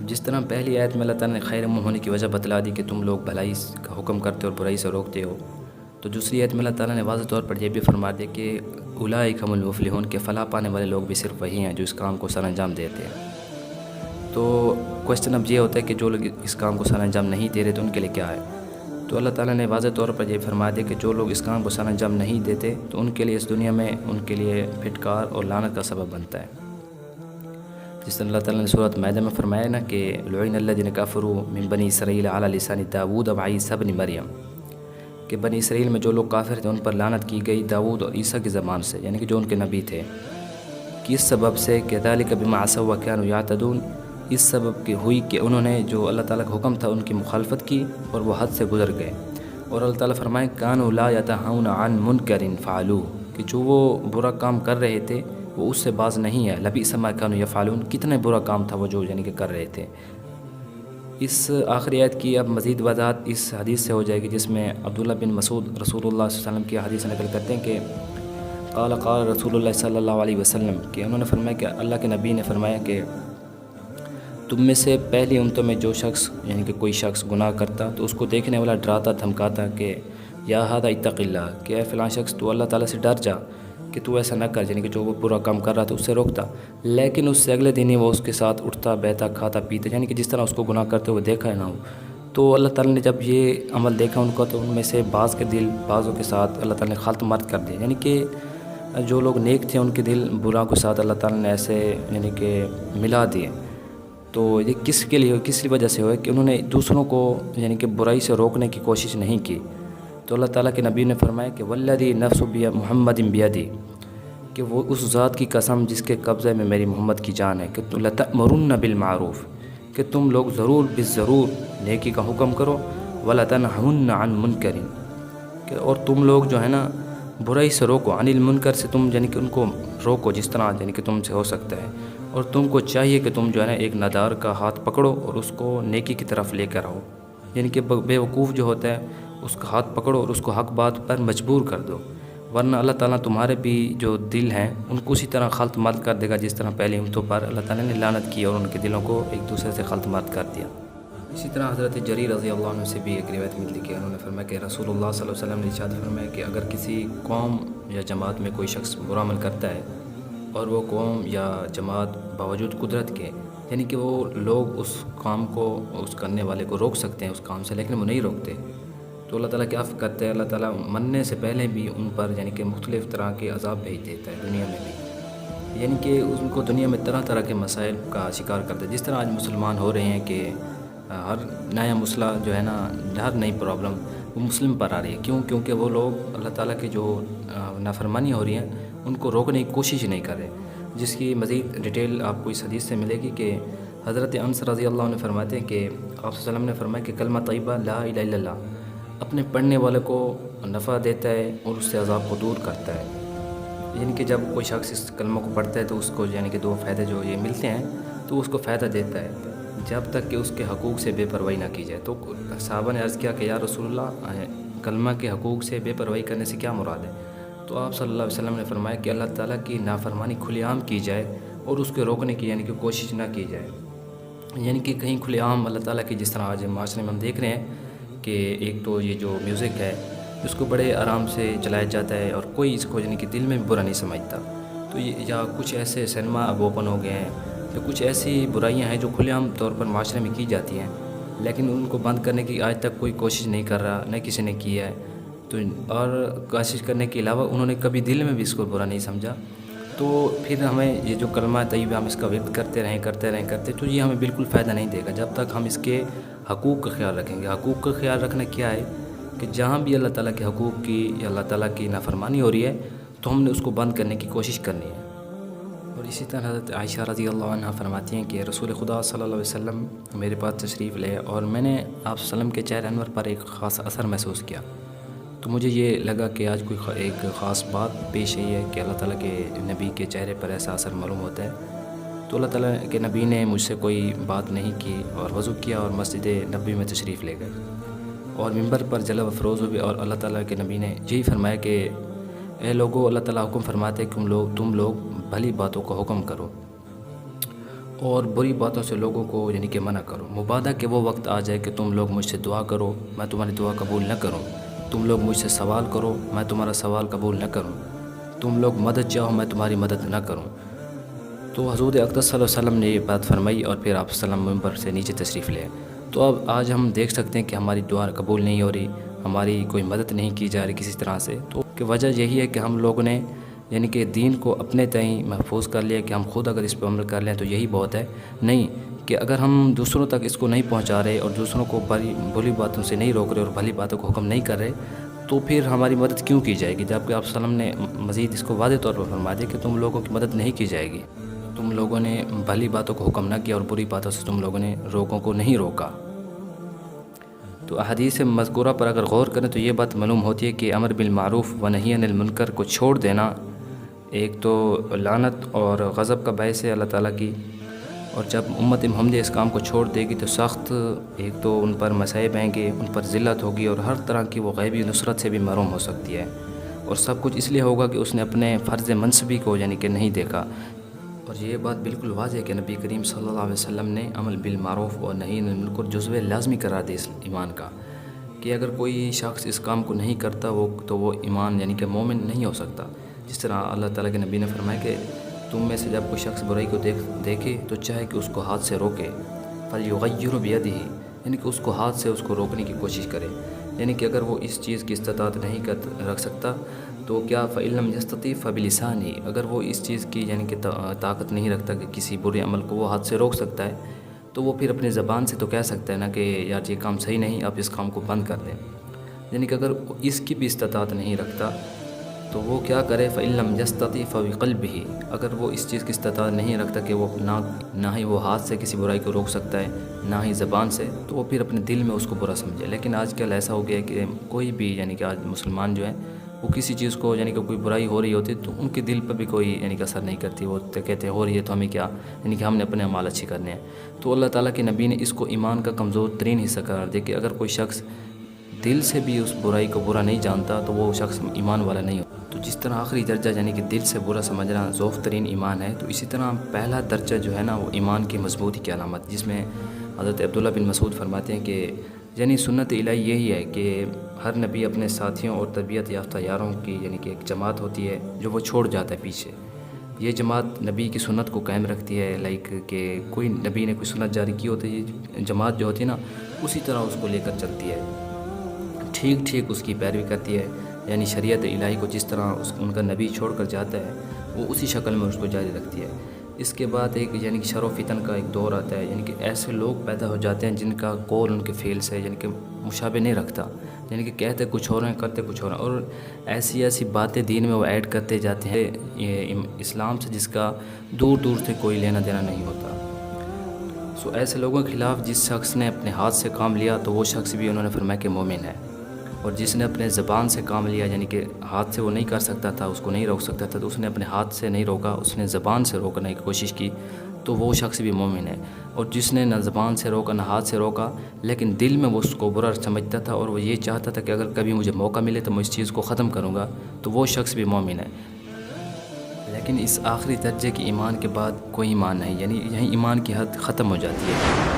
جس طرح پہلی آیت میں اللہ تعالیٰ نے خیر منہ ہونے کی وجہ بتلا دی کہ تم لوگ بھلائی کا حکم کرتے ہو اور برائی سے روکتے ہو، تو دوسری آیت میں اللہ تعالیٰ نے واضح طور پر یہ بھی فرما دیا کہ اولئک هم المفلحون، کہ فلاح پانے والے لوگ بھی صرف وہی ہیں جو اس کام کو سر انجام دیتے ہیں۔ تو کوشچن اب یہ ہوتا ہے کہ جو لوگ اس کام کو سر انجام نہیں دے رہے تو ان کے لیے کیا ہے؟ تو اللہ تعالیٰ نے واضح طور پر یہ فرما دیا کہ جو لوگ اس کام کو سر انجام نہیں دیتے تو ان کے لیے اس دنیا میں ان کے لیے پھٹکار اور لعنت کا سبب بنتا ہے۔ جس طرح اللہ تعالیٰ نے سورۃ مائدہ میں فرمایا نا کہ لعن الذین کفروا من بنی اسرائیل علی لسان داؤد وعیسی بن مریم، کہ بنی اسرائیل میں جو لوگ کافر تھے ان پر لعنت کی گئی داؤد اور عیسیٰ کی زبان سے، یعنی کہ جو ان کے نبی تھے، کس سبب سے؟ کہ ذالک بما عصوا وکانوا یعتدون، اس سبب کی ہوئی کہ انہوں نے جو اللہ تعالیٰ کا حکم تھا ان کی مخالفت کی اور وہ حد سے گزر گئے۔ اور اللہ تعالیٰ فرمائے کانوا لا ینہون عن منکر فعلوہ، کہ جو وہ برا کام کر رہے تھے وہ اس سے باز نہیں ہے۔ لبئس ما کانوا یفعلون، کتنا برا کام تھا وہ جو یعنی کہ کر رہے تھے۔ اس آخری آیت کی اب مزید وضاحت اس حدیث سے ہو جائے گی جس میں عبداللہ بن مسعود رسول اللہ صلی اللہ علیہ وسلم کی حدیث نقل کرتے ہیں کہ قال رسول اللہ صلی اللہ علیہ وسلم، کہ انہوں نے فرمایا کہ اللہ کے نبی نے فرمایا کہ تم میں سے پہلی امتوں میں جو شخص یعنی کہ کوئی شخص گناہ کرتا تو اس کو دیکھنے والا ڈراتا دھمکاتا کہ یا ھذا اتق اللہ، کہ اے فلاں شخص تو اللہ تعالیٰ سے ڈر جا کہ تو ایسا نہ کر، یعنی کہ جو وہ برا کام کر رہا تھا اس سے روکتا، لیکن اس سے اگلے دن ہی وہ اس کے ساتھ اٹھتا بیٹھتا کھاتا پیتا، یعنی کہ جس طرح اس کو گناہ کرتے ہوئے دیکھا ہے نہ ہو۔ تو اللہ تعالیٰ نے جب یہ عمل دیکھا ان کا تو ان میں سے بعض کے دل بعضوں کے ساتھ اللہ تعالیٰ نے خلط مرد کر دیا، یعنی کہ جو لوگ نیک تھے ان کے دل برا کے ساتھ اللہ تعالیٰ نے ایسے یعنی کہ ملا دیے۔ تو یہ کس کے لیے کس وجہ سے ہوئے کہ انہوں نے دوسروں کو یعنی کہ برائی سے روکنے کی کوشش نہیں کی۔ تو اللہ تعالیٰ کے نبی نے فرمایا کہ والذی نفس محمد بیدی، کہ وہ اس ذات کی قسم جس کے قبضے میں میری محمد کی جان ہے، کہ لتأمرن بالمعروف، کہ تم لوگ ضرور بالضرور نیکی کا حکم کرو، ولتنہون عن منکر، کہ اور تم لوگ جو ہے نا برائی سے روکو، عن المنکر سے تم یعنی کہ ان کو روکو جس طرح یعنی کہ تم سے ہو سکتا ہے، اور تم کو چاہیے کہ تم جو ہے نا ایک نادار کا ہاتھ پکڑو اور اس کو نیکی کی طرف لے کر آؤ، یعنی کہ بے وقوف جو ہوتا ہے اس کا ہاتھ پکڑو اور اس کو حق بات پر مجبور کر دو، ورنہ اللہ تعالیٰ تمہارے بھی جو دل ہیں ان کو اسی طرح خلط مرد کر دے گا جس طرح پہلی امتوں پر اللہ تعالیٰ نے لعنت کی اور ان کے دلوں کو ایک دوسرے سے خلط مرد کر دیا۔ اسی طرح حضرت جریر رضی اللہ عنہ سے بھی ایک روایت ملتی کہ انہوں نے فرمایا کہ رسول اللہ صلی اللہ علیہ وسلم نے ارشاد فرمایا کہ اگر کسی قوم یا جماعت میں کوئی شخص برا عمل کرتا ہے اور وہ قوم یا جماعت باوجود قدرت کے یعنی کہ وہ لوگ اس کام کو اس کرنے والے کو روک سکتے ہیں اس کام سے لیکن وہ نہیں روکتے، تو اللہ تعالیٰ کیا کرتے ہیں؟ اللہ تعالیٰ مرنے سے پہلے بھی ان پر یعنی کہ مختلف طرح کے عذاب بھیج دیتا ہے دنیا میں بھی، یعنی کہ ان کو دنیا میں طرح طرح کے مسائل کا شکار کرتا ہے۔ جس طرح آج مسلمان ہو رہے ہیں کہ ہر نیا مسئلہ جو ہے نا ہر نئی پرابلم وہ مسلم پر آ رہی ہے، کیونکہ وہ لوگ اللہ تعالیٰ کی جو نافرمانی ہو رہی ہیں ان کو روکنے کی کوشش نہیں کر رہے، جس کی مزید ڈیٹیل آپ کو اس حدیث سے ملے گی کہ حضرت انس رضی اللہ عنہ فرماتے ہیں کہ آپ صلی اللہ علیہ وسلم نے فرمایا کہ کلمہ طیبہ لا الہ الا اللہ اپنے پڑھنے والے کو نفع دیتا ہے اور اس سے عذاب کو دور کرتا ہے، یعنی کہ جب کوئی شخص اس کلمہ کو پڑھتا ہے تو اس کو یعنی کہ دو فائدے جو یہ ملتے ہیں تو اس کو فائدہ دیتا ہے جب تک کہ اس کے حقوق سے بے پرواہی نہ کی جائے۔ تو صحابہ نے عرض کیا کہ یا رسول اللہ کلمہ کے حقوق سے بے پرواہی کرنے سے کیا مراد ہے؟ تو آپ صلی اللہ علیہ وسلم نے فرمایا کہ اللہ تعالیٰ کی نافرمانی کھلے عام کی جائے اور اس کے روکنے کی یعنی کہ کوشش نہ کی جائے، یعنی کہ کہیں کھلے عام اللہ تعالیٰ کی جس طرح آج معاشرے میں ہم دیکھ رہے ہیں کہ ایک تو یہ جو میوزک ہے اس کو بڑے آرام سے چلایا جاتا ہے اور کوئی اس کو یعنی کہ دل میں برا نہیں سمجھتا، تو یہ یا کچھ ایسے سنیما اب اوپن ہو گئے ہیں یا کچھ ایسی برائیاں ہیں جو کھلے عام طور پر معاشرے میں کی جاتی ہیں لیکن ان کو بند کرنے کی آج تک کوئی کوشش نہیں کر رہا، نہ کسی نے کی ہے، تو اور کوشش کرنے کے علاوہ انہوں نے کبھی دل میں بھی اس کو برا نہیں سمجھا، تو پھر ہمیں یہ جو کلمہ طیبہ ہم اس کا ورد کرتے رہیں تو یہ ہمیں بالکل فائدہ نہیں دے گا جب تک ہم اس کے حقوق کا خیال رکھیں گے۔ حقوق کا خیال رکھنا کیا ہے کہ جہاں بھی اللہ تعالیٰ کے حقوق کی یا اللہ تعالیٰ کی نافرمانی ہو رہی ہے تو ہم نے اس کو بند کرنے کی کوشش کرنی ہے۔ اور اسی طرح حضرت عائشہ رضی اللہ عنہ فرماتی ہیں کہ رسول خدا صلی اللہ علیہ وسلم میرے پاس تشریف لے اور میں نے آپ صلی اللہ علیہ وسلم کے چہرہ انور پر ایک خاص اثر محسوس کیا، تو مجھے یہ لگا کہ آج کوئی ایک خاص بات پیش آئی ہے کہ اللہ تعالیٰ کے نبی کے چہرے پر ایسا اثر معلوم ہوتا ہے، تو اللہ تعالیٰ کے نبی نے مجھ سے کوئی بات نہیں کی اور وضو کیا اور مسجد نبی میں تشریف لے گئے اور ممبر پر جلوہ افروز ہوئے اور اللہ تعالیٰ کے نبی نے یہی فرمایا کہ اے لوگو اللہ تعالیٰ حکم فرماتے کہ تم لوگ بھلی باتوں کا حکم کرو اور بری باتوں سے لوگوں کو یعنی کہ منع کرو۔ مبادہ کہ وہ وقت آ جائے کہ تم لوگ مجھ سے دعا کرو، میں تمہاری دعا قبول نہ کروں، تم لوگ مجھ سے سوال کرو، میں تمہارا سوال قبول نہ کروں، تم لوگ مدد چاہو، میں تمہاری مدد نہ کروں۔ تو حضور اقدس صلی اللہ علیہ وسلم نے یہ بات فرمائی اور پھر آپ صلی اللہ علیہ وسلم ممبر سے نیچے تشریف لے۔ تو اب آج ہم دیکھ سکتے ہیں کہ ہماری دعا قبول نہیں ہو رہی، ہماری کوئی مدد نہیں کی جا رہی کسی طرح سے۔ تو کہ وجہ یہی ہے کہ ہم لوگوں نے یعنی کہ دین کو اپنے تئیں محفوظ کر لیا کہ ہم خود اگر اس پہ عمل کر لیں تو یہی بہت ہے، نہیں کہ اگر ہم دوسروں تک اس کو نہیں پہنچا رہے اور دوسروں کو بری باتوں سے نہیں روک رہے اور بھلی باتوں کو حکم نہیں کر رہے تو پھر ہماری مدد کیوں کی جائے گی؟ جبکہ آپ صلی اللہ علیہ وسلم نے مزید اس کو واضح طور پر فرما دیا کہ تم لوگوں کی مدد نہیں کی جائے گی، تم لوگوں نے بھلی باتوں کو حکم نہ کیا اور بری باتوں سے تم لوگوں نے لوگوں کو نہیں روکا۔ تو احادیث مذکورہ پر اگر غور کریں تو یہ بات معلوم ہوتی ہے کہ امر بالمعروف و نہی عن المنکر کو چھوڑ دینا ایک تو لعنت اور غضب کا باعث ہے اللہ تعالیٰ کی، اور جب امت محمدیہ اس کام کو چھوڑ دے گی تو سخت ایک تو ان پر مصائب آئیں گے، ان پر ذلت ہوگی اور ہر طرح کی وہ غیبی نصرت سے بھی محروم ہو سکتی ہے، اور سب کچھ اس لیے ہوگا کہ اس نے اپنے فرض منصبی کو یعنی کہ نہیں دیکھا۔ اور یہ بات بالکل واضح ہے کہ نبی کریم صلی اللہ علیہ وسلم نے عمل بالمعروف اور نہی عن المنکر جزو لازمی قرار دیا اس ایمان کا، کہ اگر کوئی شخص اس کام کو نہیں کرتا تو وہ ایمان یعنی کہ مومن نہیں ہو سکتا۔ جس طرح اللہ تعالیٰ کے نبی نے فرمایا کہ تم میں سے جب کوئی شخص برائی کو دیکھے تو چاہے کہ اس کو ہاتھ سے روکے، فَلْيُغَيِّرْ بِيَدِهِ، یعنی کہ اس کو ہاتھ سے اس کو روکنے کی کوشش کرے، یعنی کہ اگر وہ اس چیز کی استطاعت نہیں رکھ سکتا تو کیا فَإِن لَمْ يَسْتَطِعْ فَبِلِسَانِهِ، اگر وہ اس چیز کی یعنی کہ طاقت نہیں رکھتا کہ کسی برے عمل کو وہ ہاتھ سے روک سکتا ہے تو وہ پھر اپنی زبان سے تو کہہ سکتا ہے نا کہ یار یہ کام صحیح نہیں، آپ اس کام کو بند کر دیں، یعنی کہ اگر اس کی بھی استطاعت نہیں رکھتا تو وہ کیا کرے، فَإِن لَمْ يَسْتَطِعْ فَبِقَلْبِهِ، اگر وہ اس چیز کی استطاعت نہیں رکھتا کہ وہ نہ ہی وہ ہاتھ سے کسی برائی کو روک سکتا ہے نہ ہی زبان سے، تو وہ پھر اپنے دل میں اس کو برا سمجھے۔ لیکن آج کل ایسا ہو گیا ہے کہ کوئی بھی یعنی کہ آج مسلمان جو ہیں وہ کسی چیز کو یعنی کہ کوئی برائی ہو رہی ہوتی تو ان کے دل پر بھی کوئی یعنی کہ اثر نہیں کرتی، وہ کہتے ہیں ہو رہی ہے تو ہمیں کیا، یعنی کہ ہم نے اپنے اعمال اچھے کرنے ہیں۔ تو اللہ تعالیٰ کے نبی نے اس کو ایمان کا کمزور ترین حصہ قرار دیا کہ اگر کوئی شخص دل سے بھی اس برائی کو برا نہیں جانتا تو وہ شخص ایمان والا نہیں ہوتا۔ تو جس طرح آخری درجہ یعنی کہ دل سے برا سمجھنا ضعف ترین ایمان ہے، تو اسی طرح پہلا درجہ جو ہے نا وہ ایمان کی مضبوطی کی علامت، جس میں حضرت عبداللہ بن مسعود فرماتے ہیں کہ یعنی سنت الہی یہی ہے کہ ہر نبی اپنے ساتھیوں اور تربیت یافتہ یاروں کی یعنی کہ ایک جماعت ہوتی ہے جو وہ چھوڑ جاتا ہے پیچھے، یہ جماعت نبی کی سنت کو قائم رکھتی ہے، لائک کہ کوئی نبی نے کوئی سنت جاری کی ہوتی ہے، یہ جماعت جو ہوتی ہے نا اسی طرح اس کو لے کر چلتی ہے، ٹھیک ٹھیک اس کی پیروی کرتی ہے، یعنی شریعت الہی کو جس طرح ان کا نبی چھوڑ کر جاتا ہے وہ اسی شکل میں اس کو جاری رکھتی ہے۔ اس کے بعد ایک یعنی کہ شر و فتن کا ایک دور آتا ہے، یعنی کہ ایسے لوگ پیدا ہو جاتے ہیں جن کا قول ان کے فعل سے یعنی کہ مشابہ نہیں رکھتا، یعنی کہ کہتے کچھ اور ہیں کرتے کچھ اور ہیں، اور ایسی باتیں دین میں وہ ایڈ کرتے جاتے ہیں یہ اسلام سے جس کا دور دور سے کوئی لینا دینا نہیں ہوتا۔ سو ایسے لوگوں کے خلاف جس شخص نے اپنے ہاتھ سے کام لیا تو وہ شخص بھی انہوں نے فرمایا کہ مومن ہے، اور جس نے اپنے زبان سے کام لیا یعنی کہ ہاتھ سے وہ نہیں کر سکتا تھا، اس کو نہیں روک سکتا تھا، تو اس نے اپنے ہاتھ سے نہیں روکا، اس نے زبان سے روکنے کی کوشش کی تو وہ شخص بھی مومن ہے، اور جس نے نہ زبان سے روکا نہ ہاتھ سے روکا لیکن دل میں وہ اس کو برا سمجھتا تھا اور وہ یہ چاہتا تھا کہ اگر کبھی مجھے موقع ملے تو میں اس چیز کو ختم کروں گا، تو وہ شخص بھی مومن ہے۔ لیکن اس آخری درجے کی ایمان کے بعد کوئی ایمان نہیں، یعنی یہیں ایمان کی حد ختم ہو جاتی ہے۔